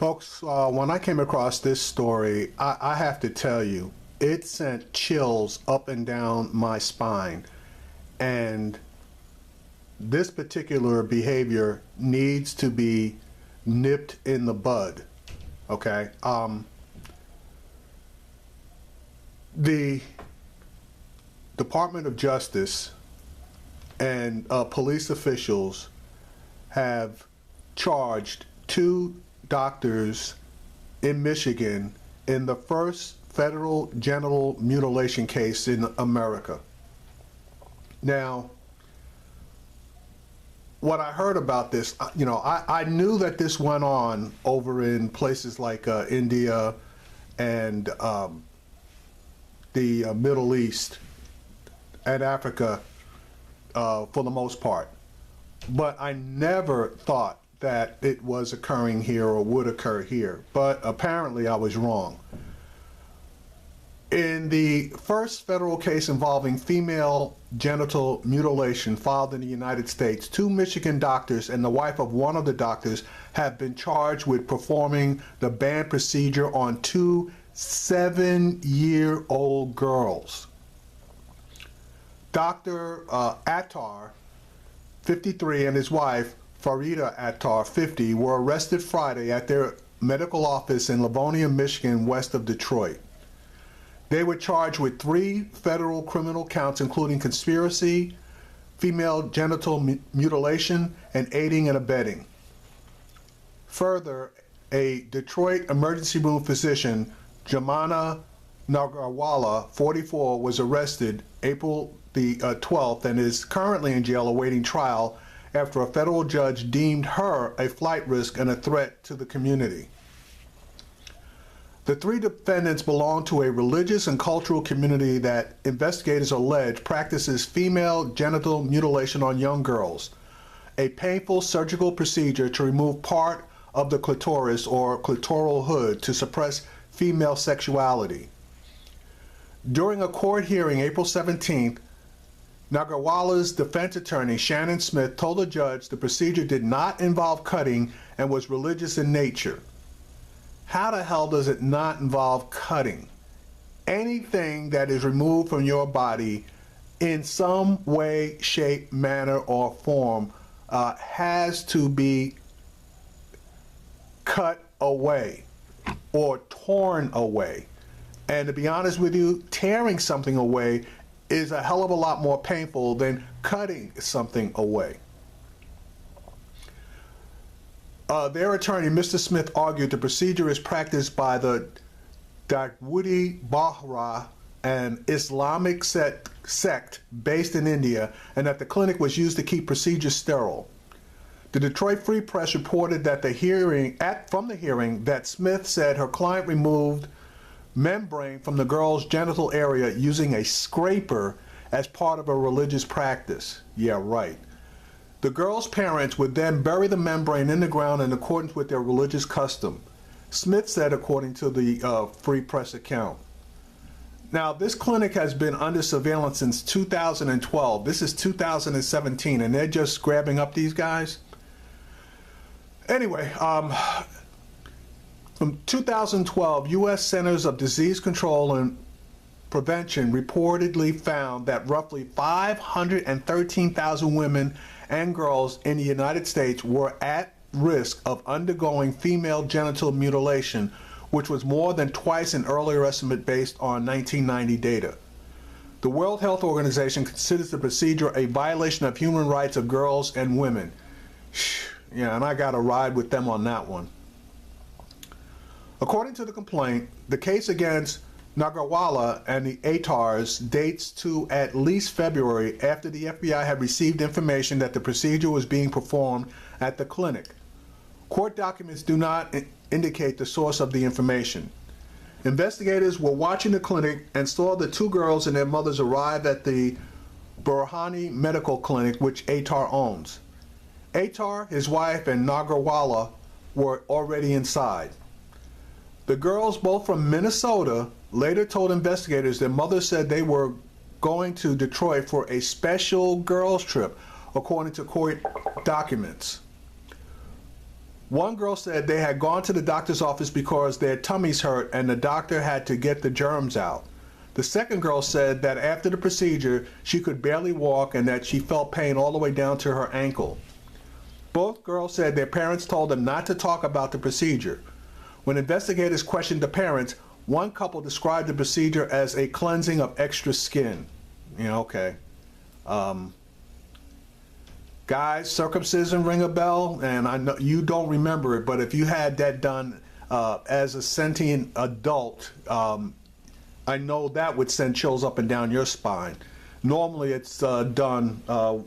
Folks, when I came across this story, I have to tell you, it sent chills up and down my spine. And this particular behavior needs to be nipped in the bud, okay? The Department of Justice and police officials have charged two doctors in Michigan in the first federal genital mutilation case in America. Now, what I heard about this, I knew that this went on over in places like India and the Middle East and Africa for the most part. But I never thought that it was occurring here or would occur here. But apparently I was wrong. In the first federal case involving female genital mutilation filed in the United States, two Michigan doctors and the wife of one of the doctors have been charged with performing the banned procedure on two 7-year-old girls. Dr. Attar, 53, and his wife, Farida Attar, 50, were arrested Friday at their medical office in Livonia, Michigan, west of Detroit. They were charged with 3 federal criminal counts, including conspiracy, female genital mutilation, and aiding and abetting. Further, a Detroit emergency room physician, Jamana Nagarwala, 44, was arrested April the 12th and is currently in jail awaiting trial after a federal judge deemed her a flight risk and a threat to the community. The 3 defendants belong to a religious and cultural community that investigators allege practices female genital mutilation on young girls, a painful surgical procedure to remove part of the clitoris or clitoral hood to suppress female sexuality. During a court hearing April 17th, Nagarwala's defense attorney, Shannon Smith, told the judge the procedure did not involve cutting and was religious in nature. How the hell does it not involve cutting? Anything that is removed from your body in some way, shape, manner, or form has to be cut away or torn away. And to be honest with you, tearing something away is a hell of a lot more painful than cutting something away. Their attorney, Mr. Smith, argued the procedure is practiced by the Dawoodi Bohra, an Islamic sect based in India, and that the clinic was used to keep procedures sterile. The Detroit Free Press reported that from the hearing that Smith said her client removed membrane from the girl's genital area using a scraper as part of a religious practice. Yeah, right. The girl's parents would then bury the membrane in the ground in accordance with their religious custom, Smith said, according to the Free Press account. Now, this clinic has been under surveillance since 2012. This is 2017, and they're just grabbing up these guys. Anyway, from 2012, U.S. Centers of Disease Control and Prevention reportedly found that roughly 513,000 women and girls in the United States were at risk of undergoing female genital mutilation, which was more than twice an earlier estimate based on 1990 data. The World Health Organization considers the procedure a violation of human rights of girls and women. Yeah, and I got to ride with them on that one. According to the complaint, the case against Nagarwala and the Attars dates to at least February, after the FBI had received information that the procedure was being performed at the clinic. Court documents do not indicate the source of the information. Investigators were watching the clinic and saw the 2 girls and their mothers arrive at the Burhani Medical Clinic, which Attar owns. Attar, his wife, and Nagarwala were already inside. The girls, both from Minnesota, later told investigators their mother said they were going to Detroit for a special girls trip, according to court documents. One girl said they had gone to the doctor's office because their tummies hurt and the doctor had to get the germs out. The second girl said that after the procedure, she could barely walk and that she felt pain all the way down to her ankle. Both girls said their parents told them not to talk about the procedure. When investigators questioned the parents, one couple described the procedure as a cleansing of extra skin. Yeah, okay. Guys, circumcision ring a bell? And I know you don't remember it, but if you had that done as a sentient adult, I know that would send chills up and down your spine. Normally it's done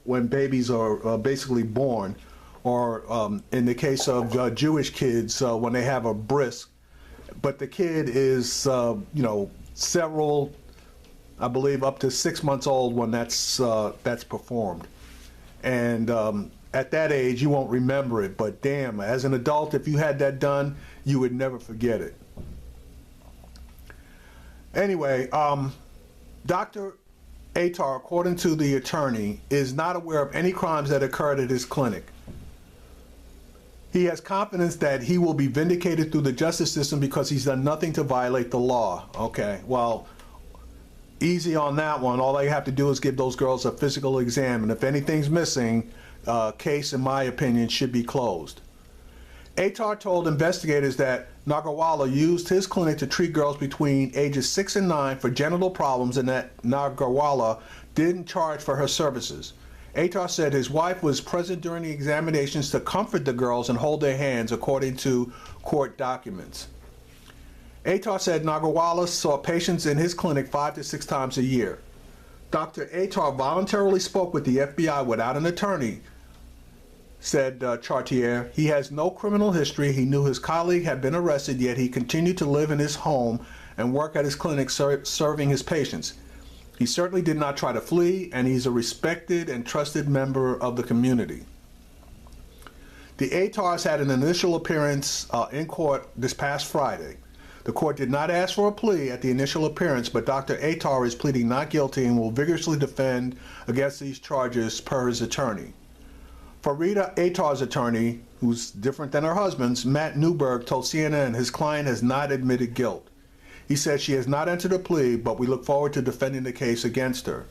when babies are basically born, or in the case of Jewish kids, when they have a bris. But the kid is, several, I believe, up to 6 months old when that's performed. And at that age, you won't remember it. But damn, as an adult, if you had that done, you would never forget it. Anyway, Dr. Atar, according to the attorney, is not aware of any crimes that occurred at his clinic. He has confidence that he will be vindicated through the justice system because he's done nothing to violate the law. Okay, well, easy on that one. All they have to do is give those girls a physical exam, and if anything's missing, case, in my opinion, should be closed. Atar told investigators that Nagarwala used his clinic to treat girls between ages 6 and 9 for genital problems, and that Nagarwala didn't charge for her services. Atar said his wife was present during the examinations to comfort the girls and hold their hands, according to court documents. Atar said Nagarwala saw patients in his clinic 5 to 6 times a year. Dr. Atar voluntarily spoke with the FBI without an attorney, said Chartier. He has no criminal history. He knew his colleague had been arrested, yet he continued to live in his home and work at his clinic serving his patients. He certainly did not try to flee, and he's a respected and trusted member of the community. The Atars had an initial appearance in court this past Friday. The court did not ask for a plea at the initial appearance, but Dr. Atar is pleading not guilty and will vigorously defend against these charges per his attorney. Farida Atar's attorney, who's different than her husband's, Matt Newberg, told CNN his client has not admitted guilt. He said she has not entered a plea, but we look forward to defending the case against her.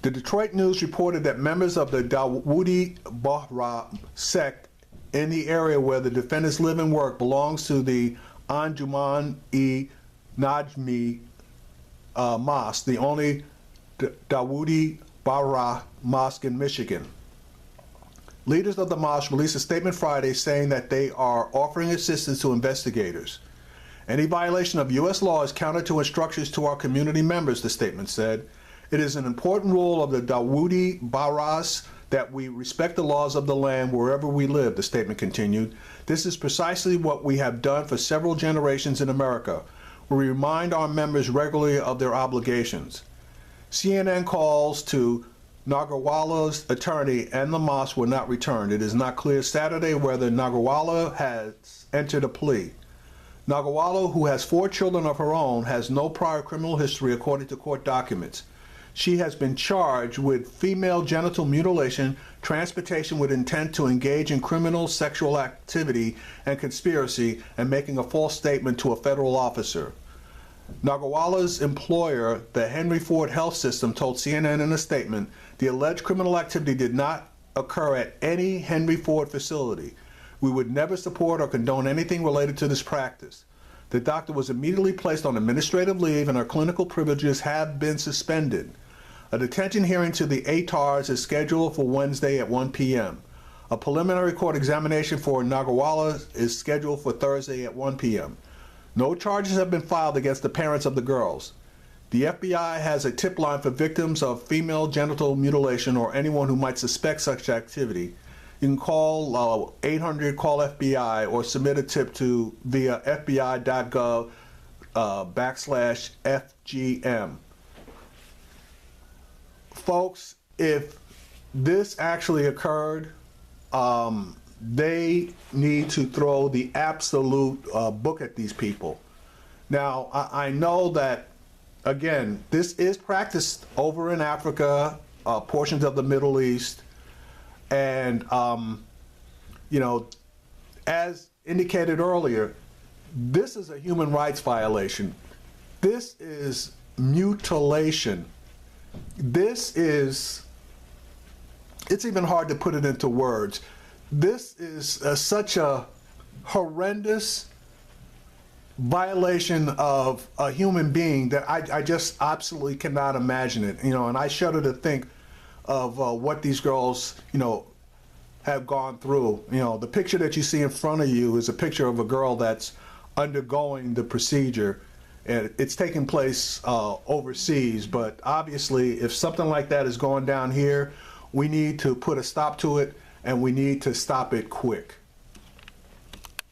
The Detroit News reported that members of the Dawoodi Bohra sect in the area where the defendants live and work belongs to the Anjuman-e-Najmi Mosque, the only Dawoodi Bohra mosque in Michigan. Leaders of the mosque released a statement Friday saying that they are offering assistance to investigators. Any violation of U.S. law is counter to instructions to our community members, the statement said. It is an important rule of the Dawoodi Bohras that we respect the laws of the land wherever we live, the statement continued. This is precisely what we have done for several generations in America. We remind our members regularly of their obligations. CNN calls to Nagarwala's attorney and the mosque were not returned. It is not clear Saturday whether Nagarwala has entered a plea. Nagarwala, who has 4 children of her own, has no prior criminal history according to court documents. She has been charged with female genital mutilation, transportation with intent to engage in criminal sexual activity and conspiracy, and making a false statement to a federal officer. Nagarwala's employer, the Henry Ford Health System, told CNN in a statement, the alleged criminal activity did not occur at any Henry Ford facility. We would never support or condone anything related to this practice. The doctor was immediately placed on administrative leave and her clinical privileges have been suspended. A detention hearing to the Atars is scheduled for Wednesday at 1 p.m. A preliminary court examination for Nagarwala is scheduled for Thursday at 1 p.m. No charges have been filed against the parents of the girls. The FBI has a tip line for victims of female genital mutilation or anyone who might suspect such activity. You can call 800-CALL-FBI or submit a tip to via fbi.gov/FGM. Folks, if this actually occurred, they need to throw the absolute book at these people. Now, I know that, again, this is practiced over in Africa, portions of the Middle East, and, as indicated earlier, this is a human rights violation. This is mutilation. This is, it's even hard to put it into words. This is such a horrendous violation of a human being that I just absolutely cannot imagine it. You know, and I shudder to think of what these girls, you know, have gone through. You know, the picture that you see in front of you is a picture of a girl that's undergoing the procedure, and it's taking place overseas. But obviously, if something like that is going down here, we need to put a stop to it, and we need to stop it quick.